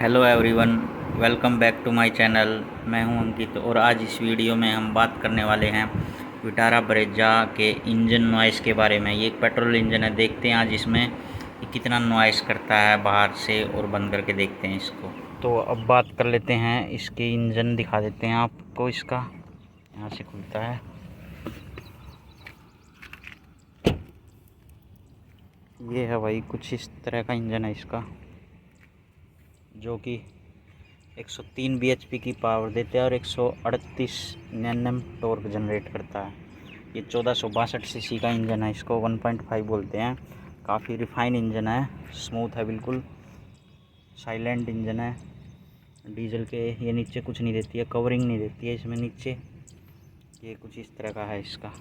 Hello everyone, welcome back to my channel. मैं हूं अंकित और आज इस वीडियो में हम बात करने वाले हैं विटारा ब्रेजा के इंजन नॉइस के बारे में। ये एक पेट्रोल इंजन है। देखते हैं आज इसमें ये कितना नॉइस करता है बाहर से, और बंद करके देखते हैं इसको। तो अब बात कर लेते हैं इसके इंजन, दिखा देते हैं आपको। इसका यहाँ से खुलता है। ये है भाई, कुछ इस तरह का इंजन है इसका, जो कि 103 bhp की पावर देते हैं और 138 Nm टॉर्क जनरेट करता है। ये 1462 सीसी का इंजन है। इसको 1.5 बोलते हैं। काफ़ी रिफाइन इंजन है, स्मूथ है, बिल्कुल साइलेंट इंजन है। डीजल के ये नीचे कुछ नहीं देती है, कवरिंग नहीं देती है इसमें नीचे। ये कुछ इस तरह का है इसका।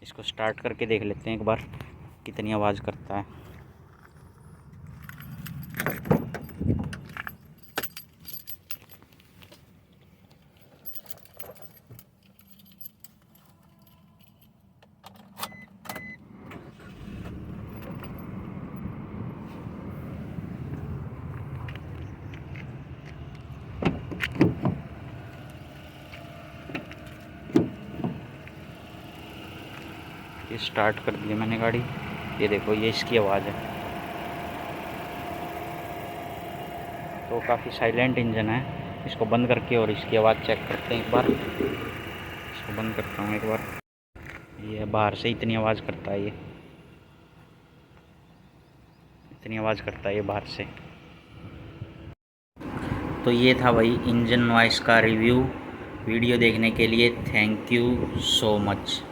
इसको स्टार्ट करके देख लेते हैं एक बार कितनी आवाज़ करता है। ये स्टार्ट कर दी मैंने गाड़ी। ये देखो, ये इसकी आवाज़ है। तो काफ़ी साइलेंट इंजन है। इसको बंद करके और इसकी आवाज़ चेक करते हैं एक बार। इसको बंद करता हूँ एक बार। ये बाहर से इतनी आवाज़ करता है, ये इतनी आवाज़ करता है ये बाहर से। तो ये था भाई इंजन नॉइस का रिव्यू। वीडियो देखने के लिए थैंक यू सो मच।